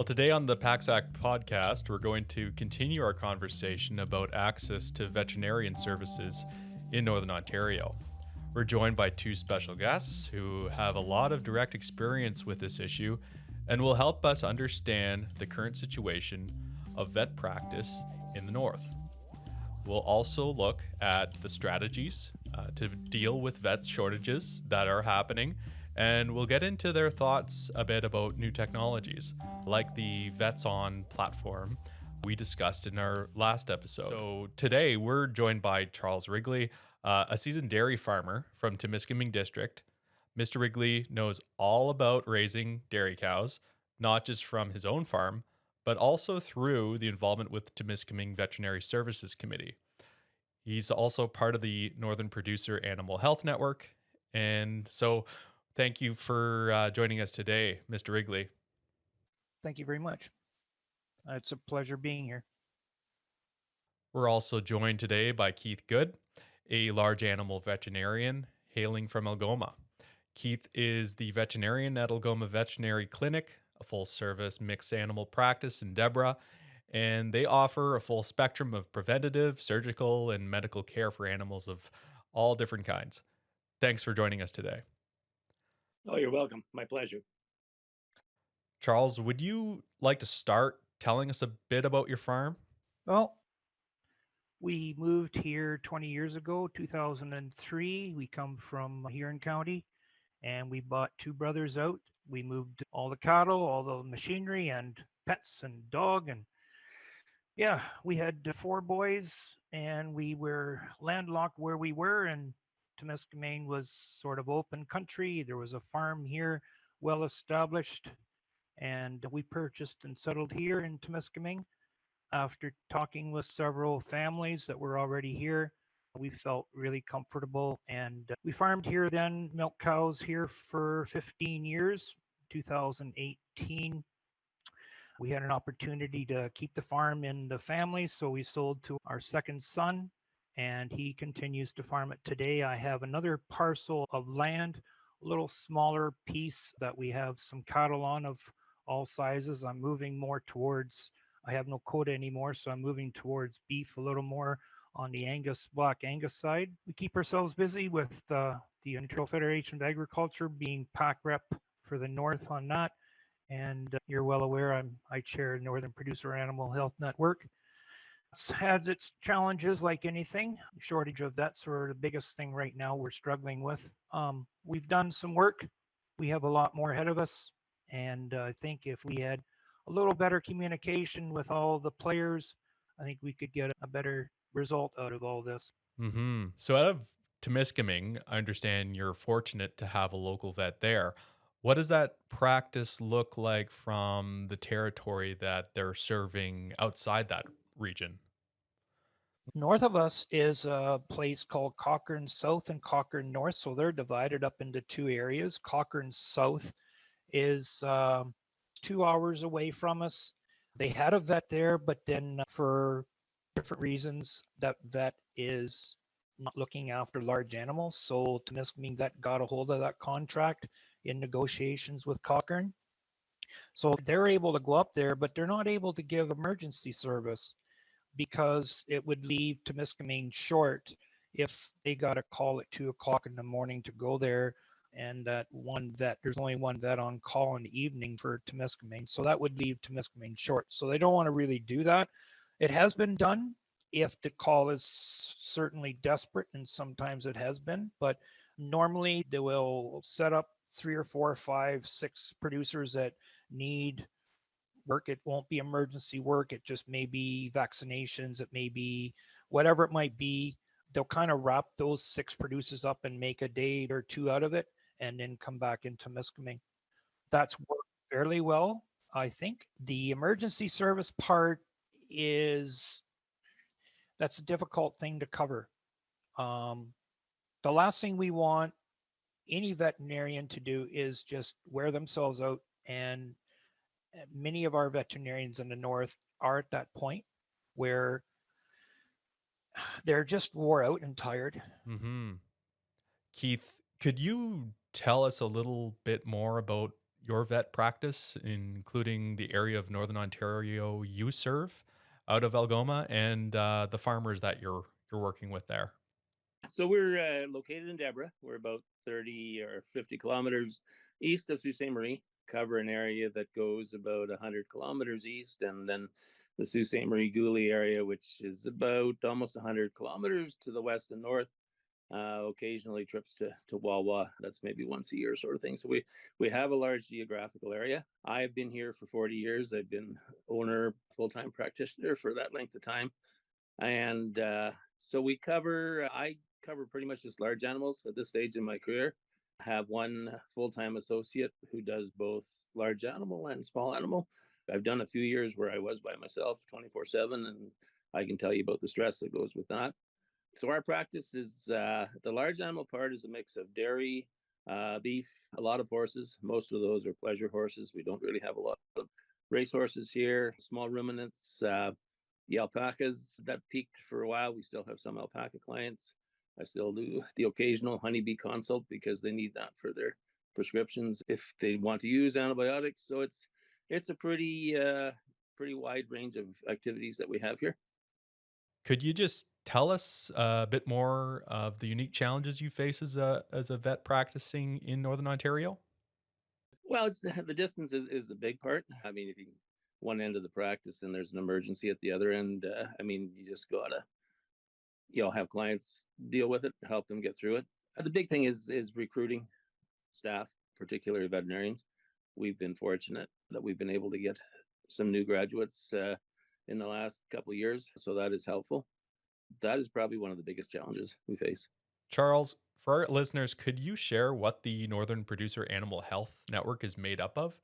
Today on the Packsack Podcast, we're going to continue our conversation about access to veterinarian services in Northern Ontario. We're joined by two special guests who have a lot of direct experience with this issue and will help us understand the current situation of vet practice in the North. We'll also look at the strategies to deal with vet shortages that are happening, and we'll get into their thoughts a bit about new technologies, like the Vets On platform we discussed in our last episode. So today we're joined by Charles Regele, a seasoned dairy farmer from Timiskaming District. Mr. Regele knows all about raising dairy cows, not just from his own farm, but also through the involvement with Timiskaming Veterinary Services Committee. He's also part of the Northern Producer Animal Health Network. And so thank you for joining us today, Mr. Regele. Thank you very much. It's a pleasure being here. We're also joined today by Keith Good, a large animal veterinarian hailing from Algoma. Keith is the veterinarian at Algoma Veterinary Clinic, a full-service mixed animal practice in Deborah, and they offer a full spectrum of preventative, surgical, and medical care for animals of all different kinds. Thanks for joining us today. Oh, you're welcome. My pleasure. Charles, would you like to start telling us a bit about your farm? Well, we moved here 20 years ago, 2003. We come from Huron County, and we bought two brothers out. We moved all the cattle, all the machinery, and pets and dog. And yeah, we had four boys, and we were landlocked where we were. And Timiskaming was sort of open country. There was a farm here, well established, and we purchased and settled here in Timiskaming. After talking with several families that were already here, we felt really comfortable, and we farmed here then, milk cows here for 15 years. 2018, we had an opportunity to keep the farm in the family, so we sold to our second son, and he continues to farm it today. I have another parcel of land, a little smaller piece that we have some cattle on of all sizes. I'm moving more towards, I have no quota anymore, so I'm moving towards beef a little more on the Angus, Black Angus side. We keep ourselves busy with the Ontario Federation of Agriculture, being pack rep for the North on that. And you're well aware I chair Northern Producer Animal Health Network. It's had its challenges like anything. Shortage of vets are the biggest thing right now we're struggling with. We've done some work. We have a lot more ahead of us. And I think if we had a little better communication with all the players, I think we could get a better result out of all this. Mm-hmm. So out of Timiskaming, I understand you're fortunate to have a local vet there. What does that practice look like from the territory that they're serving outside that region? North of us is a place called Cochrane South and Cochrane North. So they're divided up into two areas. Cochrane South is 2 hours away from us. They had a vet there, but then for different reasons, that vet is not looking after large animals. So Timiskaming Vet got a hold of that contract in negotiations with Cochrane. So they're able to go up there, but they're not able to give emergency service because it would leave Timiskaming short if they got a call at 2 o'clock in the morning to go there. And that one vet, there's only one vet on call in the evening for Timiskaming. So that would leave Timiskaming short. So they don't want to really do that. It has been done if the call is certainly desperate, and sometimes it has been, but normally they will set up 3 or 4 or 5, 6 producers that need work. It won't be emergency work. It just may be vaccinations. It may be whatever it might be. They'll kind of wrap those 6 producers up and make a day or 2 out of it, and then come back into Timiskaming. That's worked fairly well, I think. The emergency service part that's a difficult thing to cover. The last thing we want any veterinarian to do is just wear themselves out, and many of our veterinarians in the North are at that point where they're just wore out and tired. Mm-hmm. Keith, could you tell us a little bit more about your vet practice, including the area of Northern Ontario you serve out of Algoma and the farmers that you're working with there? So we're located in Deborah. We're about 30 or 50 kilometers east of Sault Ste. Marie, cover an area that goes about 100 kilometers east, and then the Sault Ste. Marie Goulet area, which is about almost 100 kilometers to the west and north. Occasionally trips to Wawa. That's maybe once a year sort of thing. So we have a large geographical area. I've been here for 40 years. I've been owner, full-time practitioner for that length of time. And so I cover pretty much just large animals at this stage in my career. I have one full-time associate who does both large animal and small animal. I've done a few years where I was by myself 24/7, and I can tell you about the stress that goes with that. So our practice is the large animal part is a mix of dairy, beef, a lot of horses. Most of those are pleasure horses. We don't really have a lot of race horses here, small ruminants, the alpacas that peaked for a while. We still have some alpaca clients. I still do the occasional honeybee consult because they need that for their prescriptions if they want to use antibiotics. So it's a pretty wide range of activities that we have here. Could you just tell us a bit more of the unique challenges you face as a vet practicing in Northern Ontario? Well, it's the distance is the big part. I mean, if you one end of the practice and there's an emergency at the other end, I mean, you just gotta have clients deal with it, help them get through it. The big thing is recruiting staff, particularly veterinarians. We've been fortunate that we've been able to get some new graduates in the last couple of years, so that is helpful. That is probably one of the biggest challenges we face. Charles, for our listeners, could you share what the Northern Producer Animal Health Network is made up of?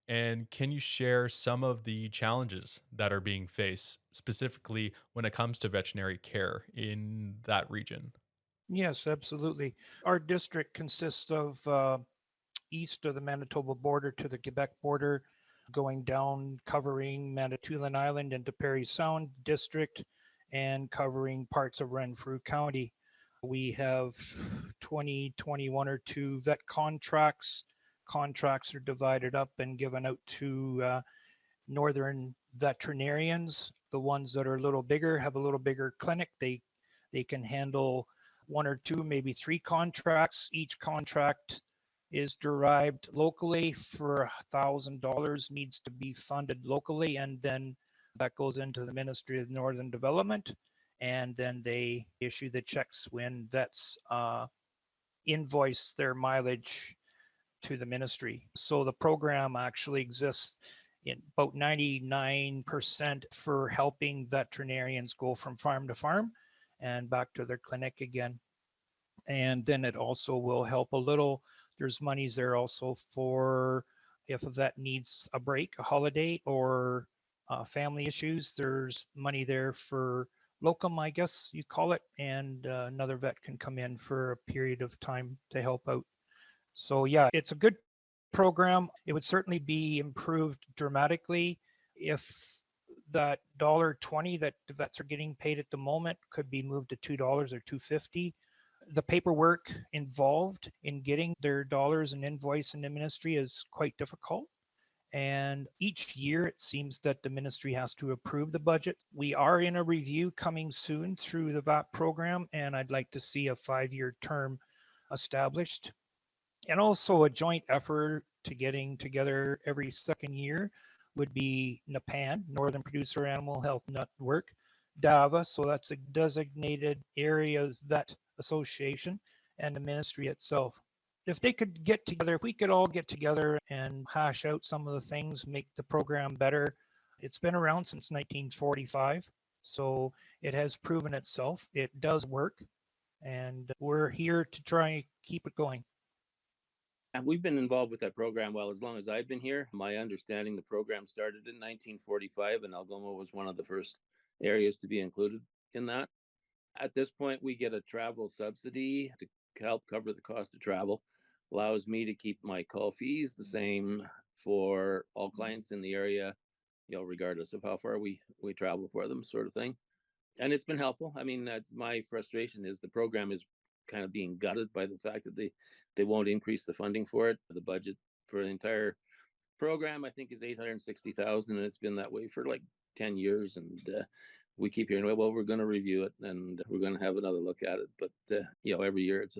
And can you share some of the challenges that are being faced specifically when it comes to veterinary care in that region? Yes, absolutely. Our district consists of east of the Manitoba border to the Quebec border, going down, covering Manitoulin Island into Parry Sound District, and covering parts of Renfrew County. We have 20, 21 or two vet contracts. Contracts are divided up and given out to northern veterinarians. The ones that are a little bigger have a little bigger clinic. They can handle one or two, maybe three contracts. Each contract is derived locally for $1,000, needs to be funded locally, and then that goes into the Ministry of Northern Development, and then they issue the checks when vets invoice their mileage to the ministry. So the program actually exists in about 99% for helping veterinarians go from farm to farm and back to their clinic again. And then it also will help a little. There's monies there also for if a vet needs a break, a holiday, or family issues. There's money there for locum, I guess you call it, and another vet can come in for a period of time to help out. So yeah, it's a good program. It would certainly be improved dramatically if that $1.20 that the vets are getting paid at the moment could be moved to $2 or $2.50. The paperwork involved in getting their dollars and invoice in the ministry is quite difficult. And each year it seems that the ministry has to approve the budget. We are in a review coming soon through the VAT program, and I'd like to see a 5-year term established. And also a joint effort to getting together every second year would be NAPAN, Northern Producer Animal Health Network, DAVA, so that's a designated area vet association, and the ministry itself. If they could get together, if we could all get together and hash out some of the things, make the program better. It's been around since 1945, so it has proven itself. It does work, and we're here to try and keep it going. And we've been involved with that program well as long as I've been here. My understanding, the program started in 1945, and Algoma was one of the first areas to be included in that. At this point, we get a travel subsidy to help cover the cost of travel. Allows me to keep my call fees the same for all clients in the area, regardless of how far we travel for them, sort of thing. And it's been helpful. I mean, that's my frustration is the program is kind of being gutted by the fact that they won't increase the funding for it. The budget for the entire program, I think, is 860,000, and it's been that way for like 10 years. And we keep hearing, well, we're going to review it and we're going to have another look at it. But every year it's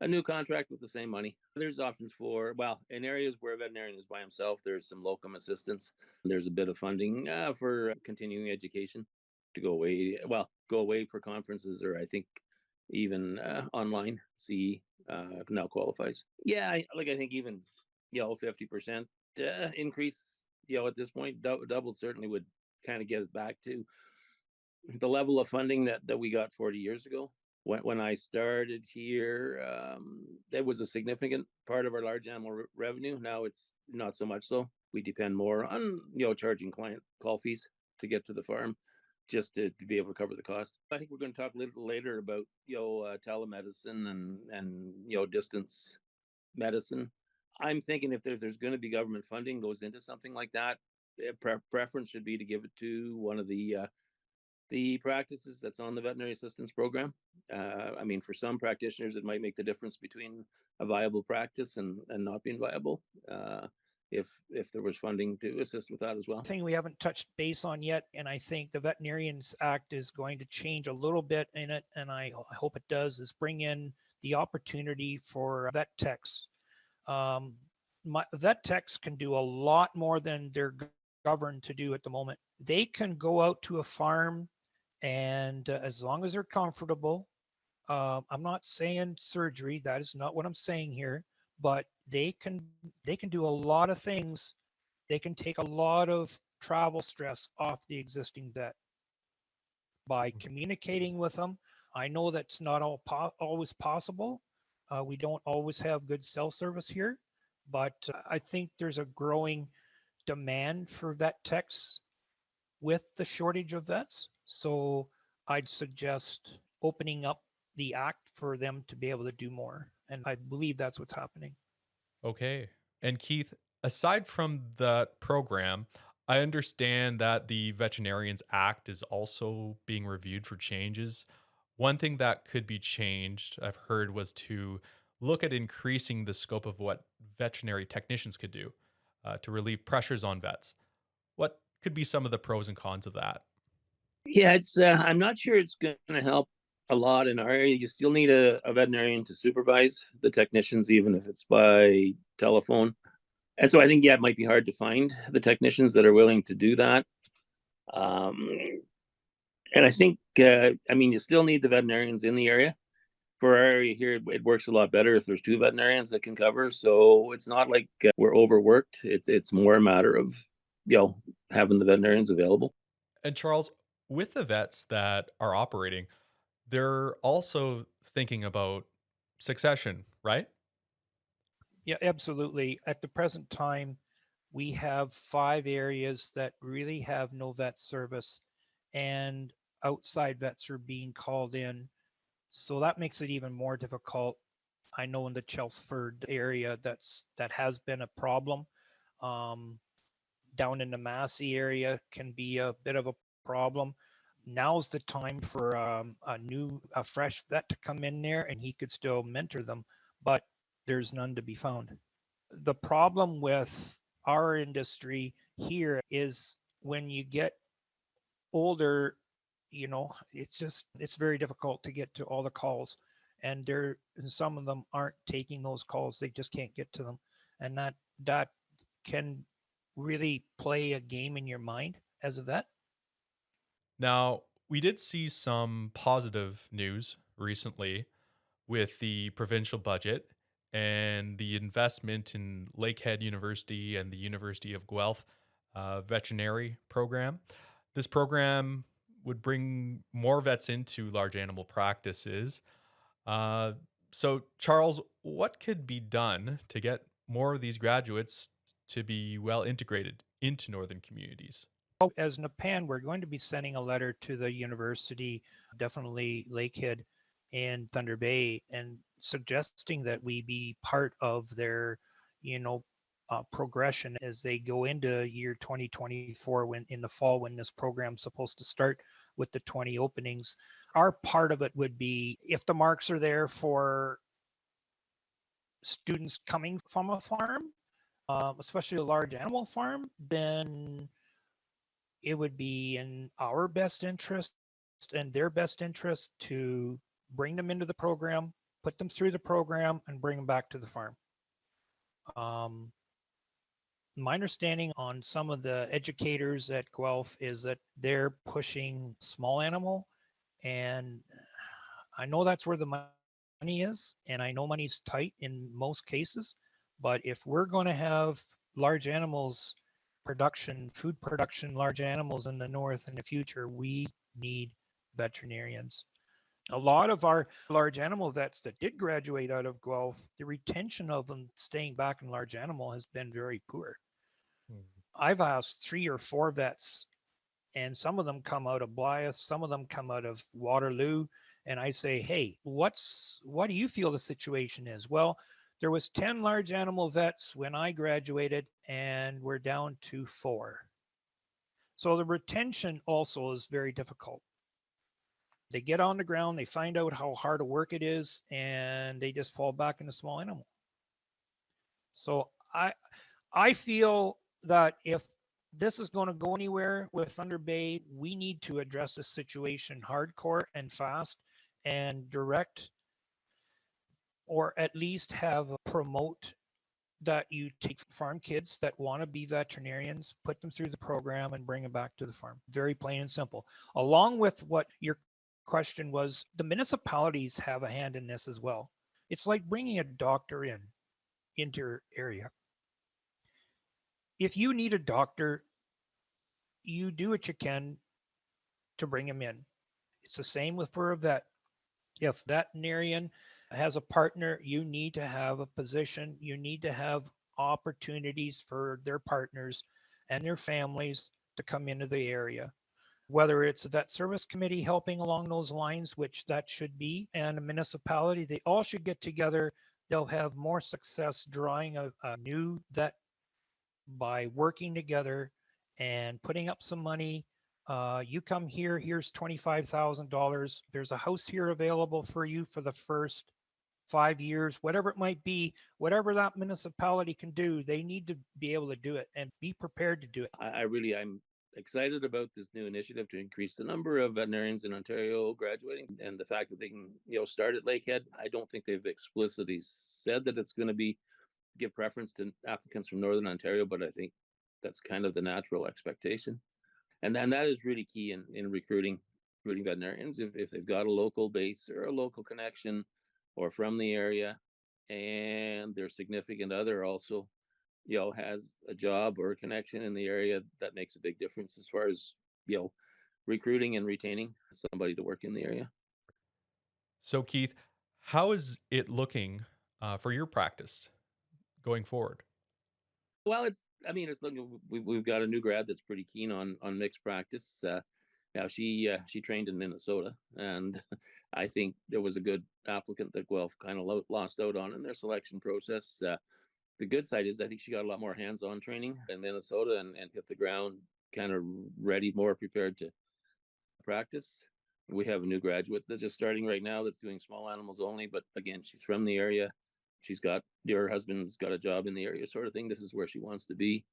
a new contract with the same money. There's options for, well, in areas where a veterinarian is by himself, there's some locum assistance. There's a bit of funding for continuing education to go away for conferences, or I think even online. CE now qualifies. Yeah, I think even 50% increase at this point, doubled certainly would kind of get us back to the level of funding that we got 40 years ago. When I started here, that was a significant part of our large animal revenue. Now it's not so much so. We depend more on charging client call fees to get to the farm, just to be able to cover the cost. I think we're going to talk a little later about telemedicine and distance medicine. I'm thinking if there's going to be government funding goes into something like that, preference should be to give it to one of the practices that's on the veterinary assistance program. For some practitioners, it might make the difference between a viable practice and not being viable. If there was funding to assist with that as well. Thing we haven't touched base on yet, and I think the Veterinarians Act is going to change a little bit in it, and I hope it does, is bring in the opportunity for vet techs. Vet techs can do a lot more than they're governed to do at the moment. They can go out to a farm, and as long as they're comfortable, I'm not saying surgery, that is not what I'm saying here, but they can do a lot of things. They can take a lot of travel stress off the existing vet by communicating with them. I know that's not always possible. We don't always have good cell service here, but I think there's a growing demand for vet techs with the shortage of vets. So I'd suggest opening up the act for them to be able to do more. And I believe that's what's happening. Okay. And Keith, aside from that program, I understand that the Veterinarians Act is also being reviewed for changes. One thing that could be changed, I've heard, was to look at increasing the scope of what veterinary technicians could do to relieve pressures on vets. What could be some of the pros and cons of that? Yeah, it's. I'm not sure it's going to help a lot in our area. You still need a veterinarian to supervise the technicians, even if it's by telephone. And so I think, it might be hard to find the technicians that are willing to do that. And I think, you still need the veterinarians in the area. For our area here, it works a lot better if there's two veterinarians that can cover. So it's not like we're overworked. It's more a matter of, having the veterinarians available. And Charles, with the vets that are operating, they're also thinking about succession, right? Yeah, absolutely. At the present time, we have 5 areas that really have no vet service, and outside vets are being called in. So that makes it even more difficult. I know in the Chelmsford area that has been a problem. Down in the Massey area can be a bit of a problem. Now's the time for a fresh vet to come in there, and he could still mentor them, but there's none to be found. The problem with our industry here is when you get older, it's very difficult to get to all the calls, and some of them aren't taking those calls. They just can't get to them, and that can really play a game in your mind as a vet. Now, we did see some positive news recently with the provincial budget and the investment in Lakehead University and the University of Guelph veterinary program. This program would bring more vets into large animal practices. Uh, so, Charles, what could be done to get more of these graduates to be well integrated into northern communities? As Nepan, we're going to be sending a letter to the university, definitely Lakehead and Thunder Bay, and suggesting that we be part of their, progression as they go into year 2024 when in the fall when this program's supposed to start with the 20 openings. Our part of it would be if the marks are there for students coming from a farm, especially a large animal farm, then it would be in our best interest and their best interest to bring them into the program, put them through the program, and bring them back to the farm. Um, my understanding on some of the educators at Guelph is that they're pushing small animal, and I know that's where the money is, and I know money's tight in most cases. But if we're going to have large animals production, food production, large animals in the north in the future, we need veterinarians. A lot of our large animal vets that did graduate out of Guelph, the retention of them staying back in large animal has been very poor. Hmm. I've asked 3 or 4 vets, and some of them come out of Blythe, some of them come out of Waterloo, and I say, hey, what do you feel the situation is? Well, there was 10 large animal vets when I graduated, and we're down to 4. So the retention also is very difficult. They get on the ground, they find out how hard a work it is, and they just fall back into small animal. So I feel that if this is going to go anywhere with Thunder Bay, we need to address this situation hardcore and fast and direct, or at least have a promote that you take farm kids that want to be veterinarians, put them through the program, and bring them back to the farm. Very plain and simple. Along with what your question was, the municipalities have a hand in this as well. It's like bringing a doctor into your area. If you need a doctor, you do what you can to bring him in. It's the same with for a vet. If veterinarian has a partner, you need to have a position. You need to have opportunities for their partners and their families to come into the area. Whether it's a vet service committee helping along those lines, which that should be, and a municipality, they all should get together. They'll have more success drawing a new vet by working together and putting up some money. You come here, here's $25,000. There's a house here available for you for the first 5 years, whatever it might be, whatever that municipality can do, they need to be able to do it and be prepared to do it. I'm excited about this new initiative to increase the number of veterinarians in Ontario graduating, and the fact that they can, start at Lakehead. I don't think they've explicitly said that it's going to be give preference to applicants from Northern Ontario, but I think that's kind of the natural expectation. And then that is really key in recruiting veterinarians. If they've got a local base or a local connection or from the area, and their significant other also, has a job or a connection in the area, that makes a big difference as far as, recruiting and retaining somebody to work in the area. So, Keith, how is it looking for your practice going forward? Well, it's looking. We've got a new grad that's pretty keen on mixed practice. Now she trained in Minnesota, and I think there was a good applicant that Guelph kind of lost out on in their selection process. The good side is I think she got a lot more hands-on training in Minnesota and hit the ground kind of ready, more prepared to practice. We have a new graduate that's just starting right now that's doing small animals only, but again, she's from the area. Her husband's got a job in the area, sort of thing. This is where she wants to be.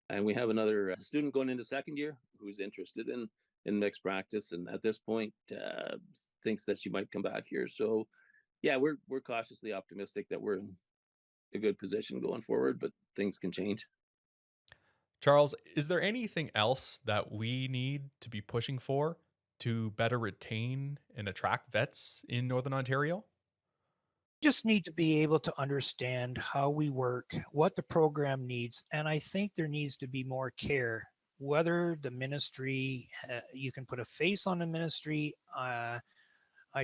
And we have another student going into second year who's interested in mixed practice, and at this point thinks that she might come back here. So yeah, we're cautiously optimistic that we're in a good position going forward, but things can change. Charles, is there anything else that we need to be pushing for to better retain and attract vets in Northern Ontario? Just need to be able to understand how we work, what the program needs, and I think there needs to be more care. Whether the ministry, you can put a face on the ministry. I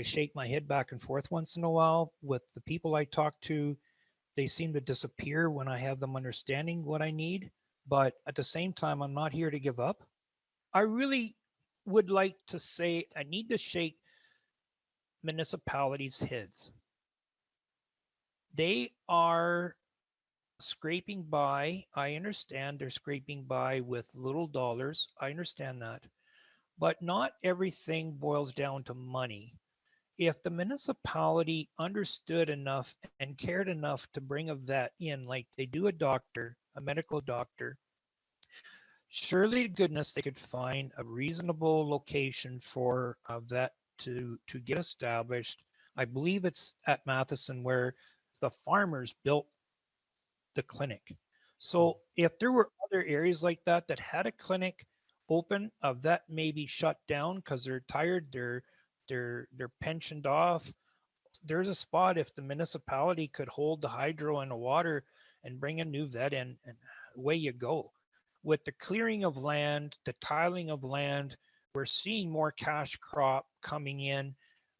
shake my head back and forth once in a while with the people I talk to. They seem to disappear when I have them understanding what I need. But at the same time, I'm not here to give up. I really would like to say I need to shake municipalities' heads. They are scraping by. I understand they're scraping by with little dollars. I understand that. But not everything boils down to money. If the municipality understood enough and cared enough to bring a vet in like they do a doctor, a medical doctor. Surely to goodness they could find a reasonable location for a vet to get established. I believe it's at Matheson where the farmers built the clinic. So if there were other areas like that that had a clinic open, a vet maybe shut down because they're tired, they're pensioned off. There's a spot if the municipality could hold the hydro and the water and bring a new vet in, and away you go. With the clearing of land, the tiling of land, we're seeing more cash crop coming in,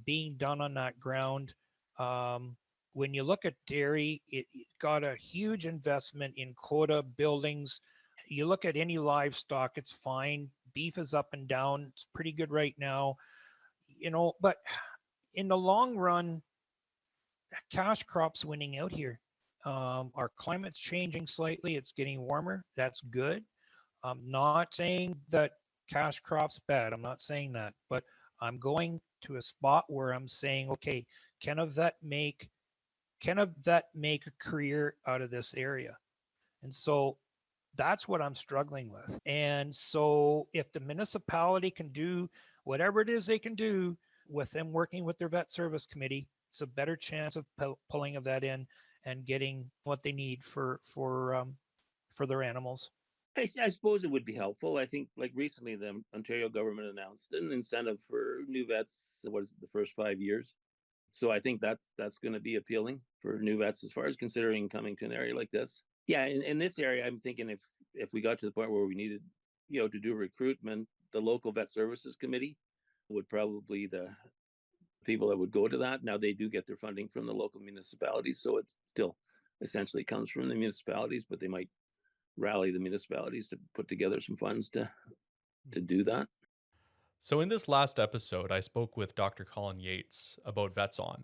being done on that ground. Um, when you look at dairy, it got a huge investment in quota buildings. You look at any livestock, it's fine. Beef is up and down. It's pretty good right now, but in the long run, cash crops winning out here. Our climate's changing slightly. It's getting warmer. That's good. I'm not saying that cash crop's bad. I'm not saying that, but I'm going to a spot where I'm saying, okay, can a vet make a career out of this area? And so that's what I'm struggling with. And so if the municipality can do whatever it is they can do with them working with their vet service committee, it's a better chance of pulling a vet in and getting what they need for their animals. I suppose it would be helpful. I think, like recently, the Ontario government announced an incentive for new vets. What is it, the first 5 years? So I think that's going to be appealing for new vets as far as considering coming to an area like this. Yeah, in this area, I'm thinking if we got to the point where we needed, to do recruitment, the local vet services committee would probably the people that would go to that. Now they do get their funding from the local municipalities, so it still essentially comes from the municipalities, but they might rally the municipalities to put together some funds to do that. So, in this last episode, I spoke with Dr. Colin Yates about Vets On.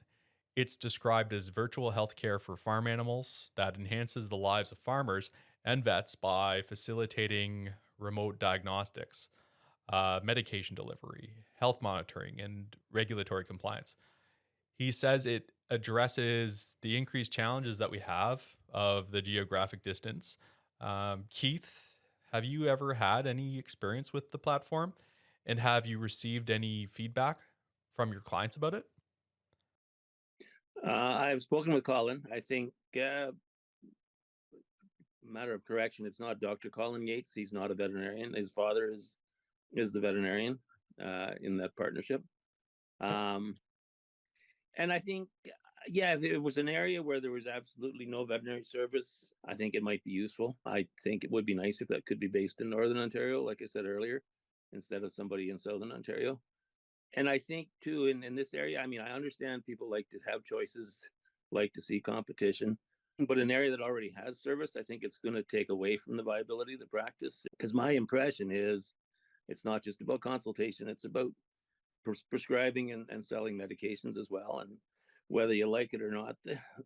It's described as virtual healthcare for farm animals that enhances the lives of farmers and vets by facilitating remote diagnostics, medication delivery, health monitoring, and regulatory compliance. He says it addresses the increased challenges that we have of the geographic distance. Keith, have you ever had any experience with the platform? And have you received any feedback from your clients about it? I've spoken with Colin. I think, matter of correction, it's not Dr. Colin Yates. He's not a veterinarian. His father is the veterinarian in that partnership. And I think, yeah, if it was an area where there was absolutely no veterinary service, I think it might be useful. I think it would be nice if that could be based in Northern Ontario, like I said earlier, instead of somebody in Southern Ontario. And I think too, in this area, I mean, I understand people like to have choices, like to see competition, but an area that already has service, I think it's going to take away from the viability of the practice. Because my impression is it's not just about consultation, it's about prescribing and selling medications as well. And whether you like it or not,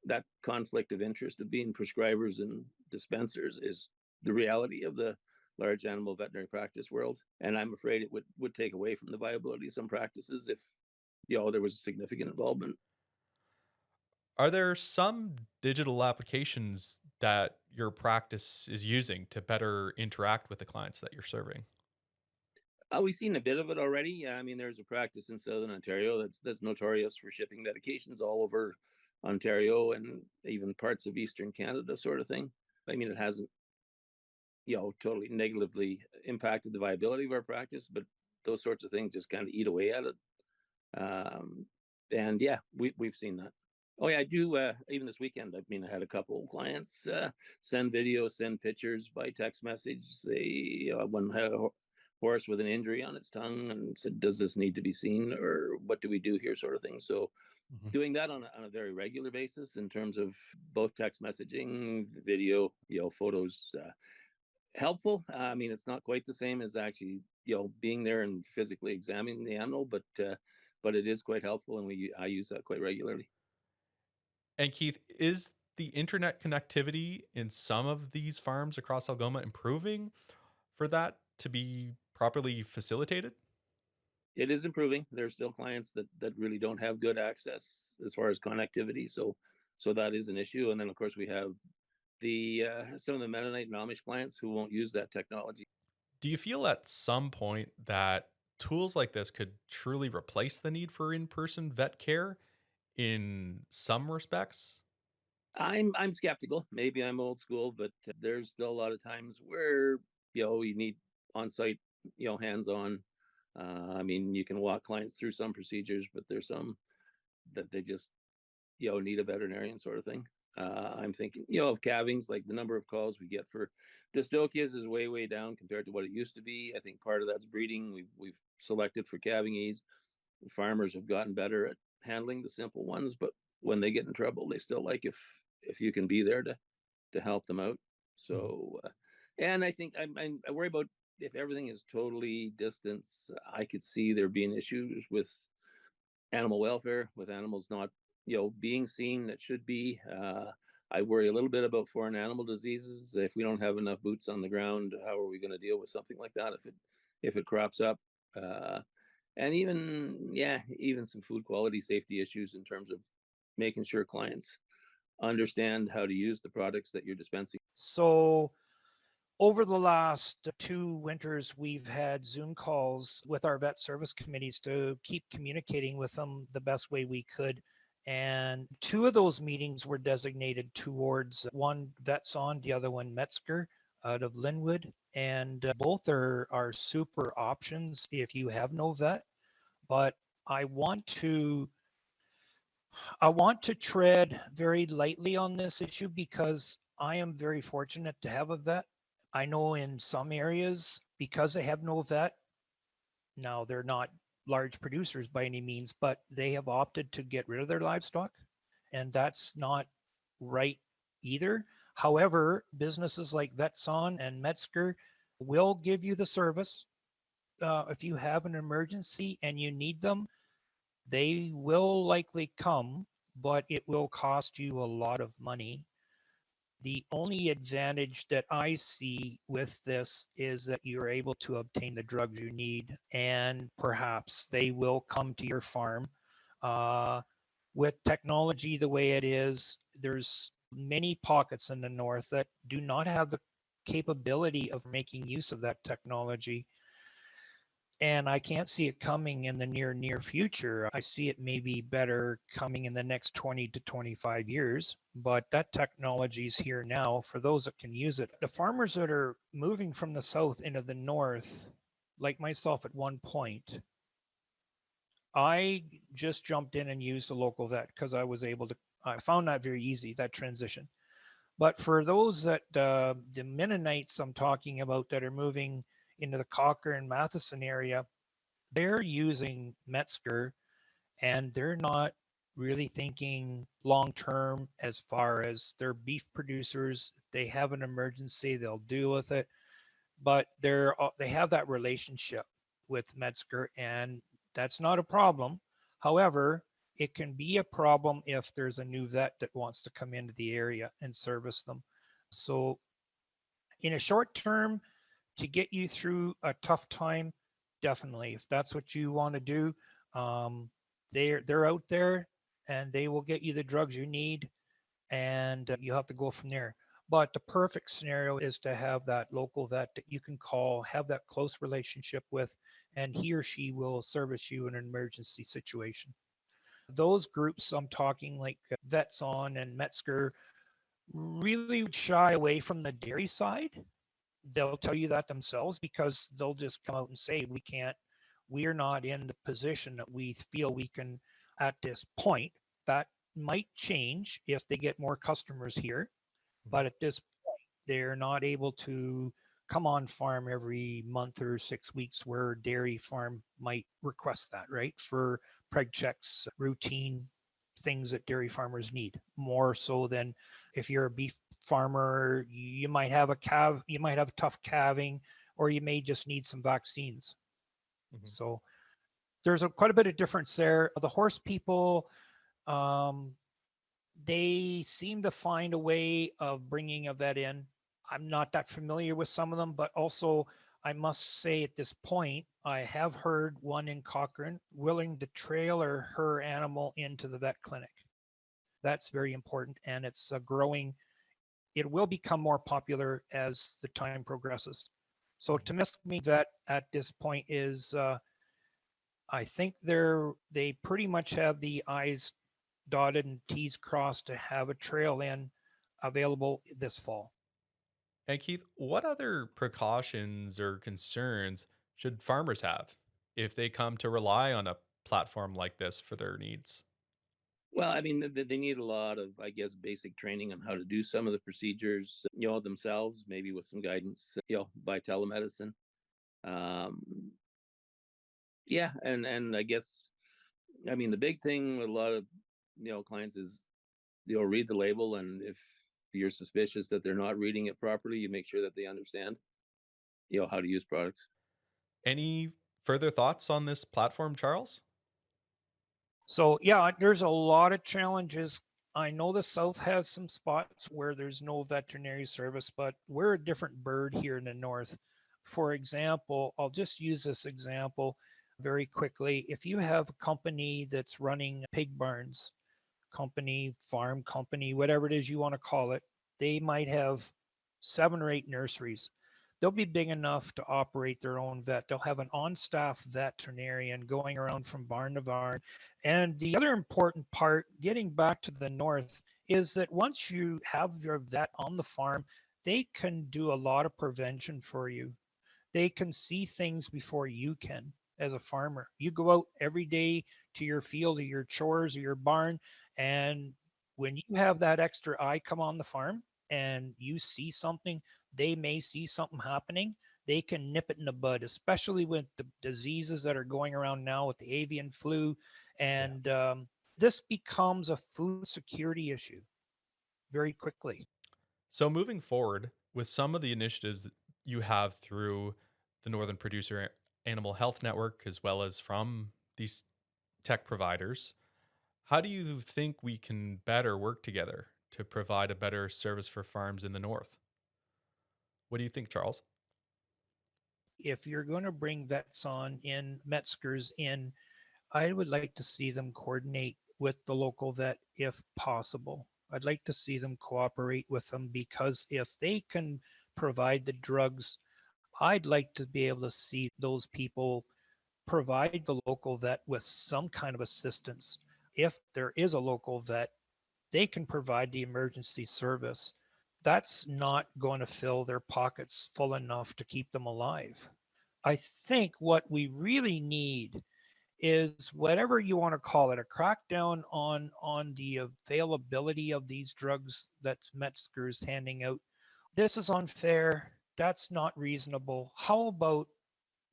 that conflict of interest of being prescribers and dispensers is the reality of the large animal veterinary practice world. And I'm afraid it would take away from the viability of some practices if there was significant involvement. Are there some digital applications that your practice is using to better interact with the clients that you're serving? We've seen a bit of it already. Yeah, I mean, there's a practice in Southern Ontario that's notorious for shipping medications all over Ontario and even parts of Eastern Canada, sort of thing. I mean, it hasn't, totally negatively impacted the viability of our practice, but those sorts of things just kind of eat away at it. And yeah, we've seen that. Oh yeah, I do. Even this weekend, I mean, I had a couple of clients send videos, send pictures by text message. They one had a horse with an injury on its tongue and said, "Does this need to be seen, or what do we do here?" Sort of thing. So, doing that on a very regular basis in terms of both text messaging, video, photos, helpful. I mean, it's not quite the same as actually, being there and physically examining the animal, but it is quite helpful, and I use that quite regularly. And Keith, is the internet connectivity in some of these farms across Algoma improving for that to be properly facilitated? It is improving. There's still clients that really don't have good access as far as connectivity, so that is an issue. And then of course we have the some of the Mennonite and Amish clients who won't use that technology. Do you feel at some point that tools like this could truly replace the need for in-person vet care in some respects? I'm skeptical. Maybe I'm old school, but there's still a lot of times where you need on-site, hands-on. I mean, you can walk clients through some procedures, but there's some that they just need a veterinarian sort of thing. I'm thinking, of calvings, like the number of calls we get for dystocias is way down compared to what it used to be. I think part of that's breeding. We've selected for calving ease. Farmers have gotten better at handling the simple ones, but when they get in trouble, they still like if you can be there to help them out. Mhm. So, and I think I worry about if everything is totally distance. I could see there being issues with animal welfare, with animals not being seen that should be. I worry a little bit about foreign animal diseases. If we don't have enough boots on the ground, how are we going to deal with something like that if it crops up? Uh, and even some food quality safety issues in terms of making sure clients understand how to use the products that you're dispensing. So over the last 2 winters, we've had Zoom calls with our vet service committees to keep communicating with them the best way we could. And 2 of those meetings were designated towards one Vetson, the other one Metzger out of Linwood. And both are super options if you have no vet. But I want to tread very lightly on this issue because I am very fortunate to have a vet. I know in some areas, because they have no vet, now they're not large producers by any means, but they have opted to get rid of their livestock, and that's not right either. However, businesses like Vetson and Metzger will give you the service. If you have an emergency and you need them, they will likely come, but it will cost you a lot of money. The only advantage that I see with this is that you're able to obtain the drugs you need, and perhaps they will come to your farm. Uh, with technology the way it is, there's many pockets in the north that do not have the capability of making use of that technology, and I can't see it coming in the near future. I see it maybe better coming in the next 20 to 25 years, but that technology is here now for those that can use it. The farmers that are moving from the south into the north, like myself at one point, I just jumped in and used a local vet because I found that very easy, that transition. But for those that the Mennonites I'm talking about that are moving into the Cochrane Matheson area, they're using Metzger and they're not really thinking long term as far as they're beef producers. If they have an emergency, they'll deal with it. But they have that relationship with Metzger, and that's not a problem. However, it can be a problem if there's a new vet that wants to come into the area and service them. So, in a short term, to get you through a tough time, definitely. If that's what you want to do, um, they're out there and they will get you the drugs you need, and you have to go from there. But the perfect scenario is to have that local vet that you can call, have that close relationship with, and he or she will service you in an emergency situation. Those groups I'm talking like Vetson and Metzger really shy away from the dairy side. They'll tell you that themselves because they'll just come out and say we're not in the position that we feel we can at this point. That might change if they get more customers here, but at this point they're not able to come on farm every month or 6 weeks where dairy farm might request that, right? For preg checks, routine things that dairy farmers need more so than if you're a beef farmer, you might have you might have tough calving, or you may just need some vaccines. Mhm. So there's quite a bit of difference there. The horse people, um, they seem to find a way of bringing a vet in. I'm not that familiar with some of them, but also I must say at this point, I have heard one in Cochrane willing to trailer her animal into the vet clinic. That's very important, and it's growing it will become more popular as the time progresses. So to me, vet at this point is, I think they pretty much have the I's dotted and T's crossed to have a trail in available this fall. And Keith, what other precautions or concerns should farmers have if they come to rely on a platform like this for their needs? Well, I mean, they need a lot of, I guess, basic training on how to do some of the procedures, themselves, maybe with some guidance, by telemedicine. Um, yeah, and I guess, I mean, the big thing with a lot of clients is read the label, and if you're suspicious that they're not reading it properly, you make sure that they understand, how to use products. Any further thoughts on this platform, Charles? So yeah, there's a lot of challenges. I know the South has some spots where there's no veterinary service, but we're a different bird here in the North. For example, I'll just use this example very quickly. If you have a company that's running pig barns, company, farm company, whatever it is you want to call it, they might have 7 or 8 nurseries. They'll be big enough to operate their own vet. They'll have an on-staff veterinarian going around from barn to barn. And the other important part, getting back to the north, is that once you have your vet on the farm, they can do a lot of prevention for you. They can see things before you can as a farmer. You go out every day to your field or your chores or your barn, and when you have that extra eye come on the farm and you see something, they may see something happening. They can nip it in the bud, especially with the diseases that are going around now with the avian flu. Yeah. And this becomes a food security issue very quickly. So, moving forward, with some of the initiatives that you have through the Northern Producer Animal Health Network, as well as from these tech providers, how do you think we can better work together to provide a better service for farms in the North? What do you think, Charles? If you're going to bring vets on in, Metzgers in, I would like to see them coordinate with the local vet if possible. I'd like to see them cooperate with them because if they can provide the drugs, I'd like to be able to see those people provide the local vet with some kind of assistance. If there is a local vet, they can provide the emergency service. That's not going to fill their pockets full enough to keep them alive. I think what we really need is whatever you want to call it, a crackdown on the availability of these drugs that Metzger's handing out. This is unfair. That's not reasonable. How about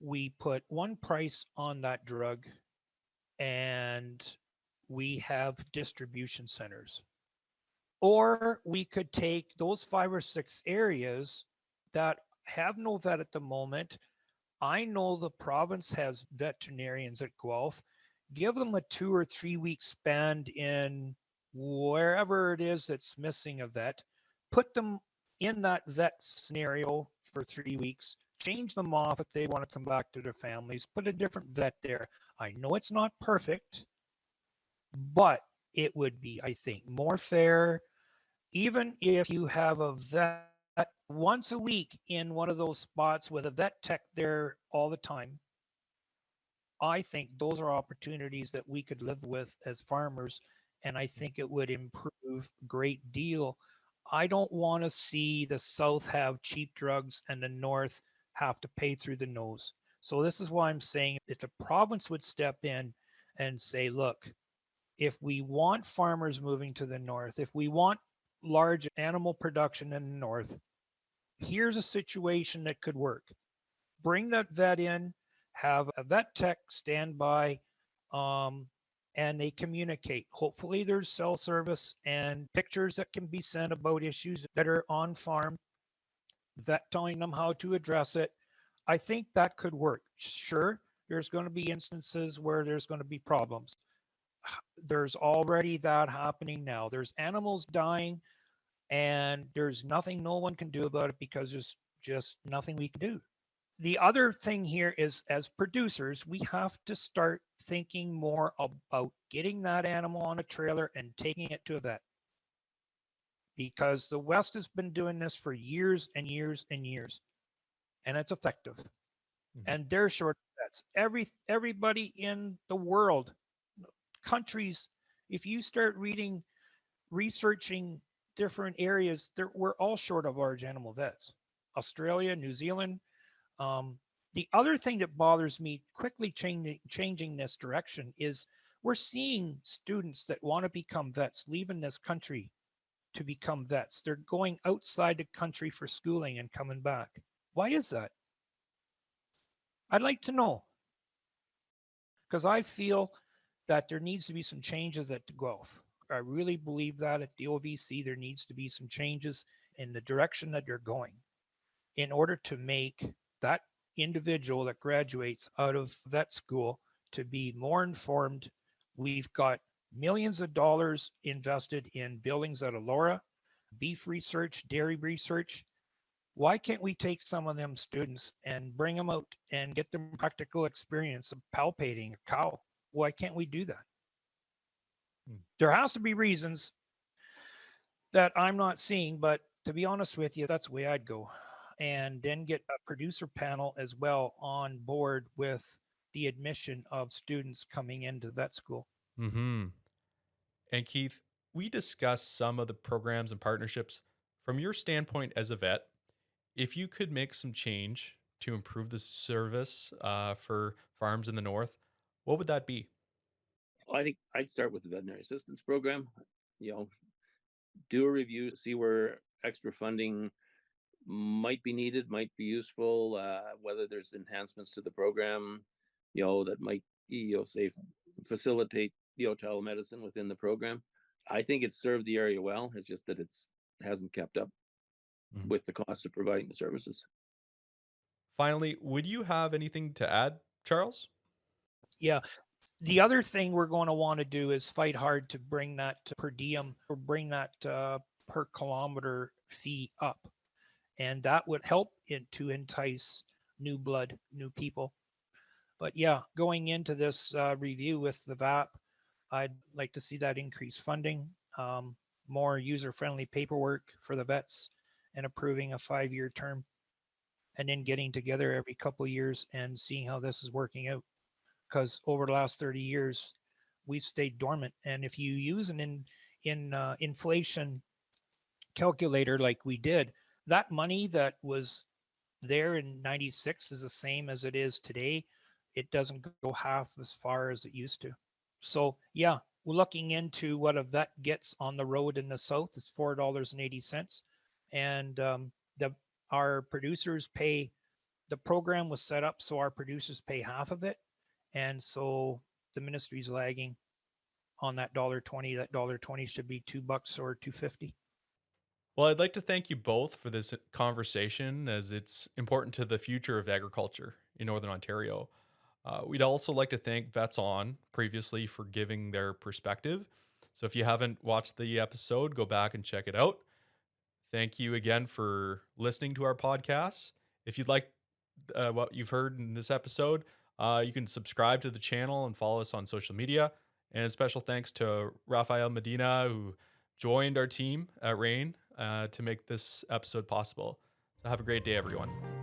we put one price on that drug and we have distribution centers? Or we could take those 5 or 6 areas that have no vet at the moment. I know the province has veterinarians at Guelph. Give them a 2 or 3 week span in wherever it is that's missing a vet. Put them in that vet scenario for 3 weeks. Change them off if they want to come back to their families. Put a different vet there. I know it's not perfect, but it would be, I think, more fair. Even if you have a vet once a week in one of those spots with a vet tech there all the time, I think those are opportunities that we could live with as farmers, and I think it would improve a great deal. I don't want to see the South have cheap drugs and the North have to pay through the nose. So this is why I'm saying that the province would step in and say, look, if we want farmers moving to the North, if we want large animal production in the North, here's a situation that could work. Bring that vet in, have a vet tech stand by, and they communicate. Hopefully, there's cell service and pictures that can be sent about issues that are on farm, vet telling them how to address it. I think that could work. Sure, there's going to be instances where there's going to be problems. There's already that happening now. There's animals dying, and there's nothing no one can do about it because there's just nothing we can do. The other thing here is, as producers, we have to start thinking more about getting that animal on a trailer and taking it to a vet. because the West has been doing this for years and years and years, and it's effective. And they're short of vets. Everybody in the world, countries, if you start researching different areas, we're all short of large animal vets. Australia, New Zealand. The other thing that bothers me quickly changing this direction is we're seeing students that want to become vets leaving this country to become vets. They're going outside the country for schooling and coming back. Why is that? I'd like to know, because I feel that there needs to be some changes at the Guelph. I really believe that at the OVC, there needs to be some changes in the direction that you're going in order to make that individual that graduates out of vet school to be more informed. We've got millions of dollars invested in buildings at Elora, beef research, dairy research. Why can't we take some of them students and bring them out and get them practical experience of palpating a cow? Why can't we do that? There has to be reasons that I'm not seeing, but to be honest with you, that's the way I'd go. And then get a producer panel as well on board with the admission of students coming into vet school. Mm-hmm. And Keith, we discussed some of the programs and partnerships. From your standpoint as a vet, if you could make some change to improve the service for farms in the north, what would that be? Well, I think I'd start with the veterinary assistance program. Do a review, see where extra funding might be needed, might be useful, whether there's enhancements to the program, that might, say, facilitate, telemedicine within the program. I think it's served the area well. It's just that it hasn't kept up with the cost of providing the services. Finally, would you have anything to add, Charles? Yeah. The other thing we're going to want to do is fight hard to bring that per diem or bring that per kilometer fee up. And that would help to entice new blood, new people. But yeah, going into this review with the VAP, I'd like to see that increased funding, more user-friendly paperwork for the vets, and approving a 5-year term, and then getting together every couple of years and seeing how this is working out. Because over the last 30 years, we've stayed dormant. And if you use an inflation calculator like we did, that money that was there in 96 is the same as it is today. It doesn't go half as far as it used to. So yeah, we're looking into what a vet gets on the road in the south is $4.80. And our producers pay, the program was set up so our producers pay half of it. And so the ministry's lagging on that $1.20. That $1.20 should be $2 or $2.50. Well, I'd like to thank you both for this conversation as it's important to the future of agriculture in Northern Ontario. We'd also like to thank Vets On previously for giving their perspective. So if you haven't watched the episode, go back and check it out. Thank you again for listening to our podcast. If you'd like what you've heard in this episode, you can subscribe to the channel and follow us on social media. And special thanks to Rafael Medina, who joined our team at Rain to make this episode possible. So have a great day, everyone.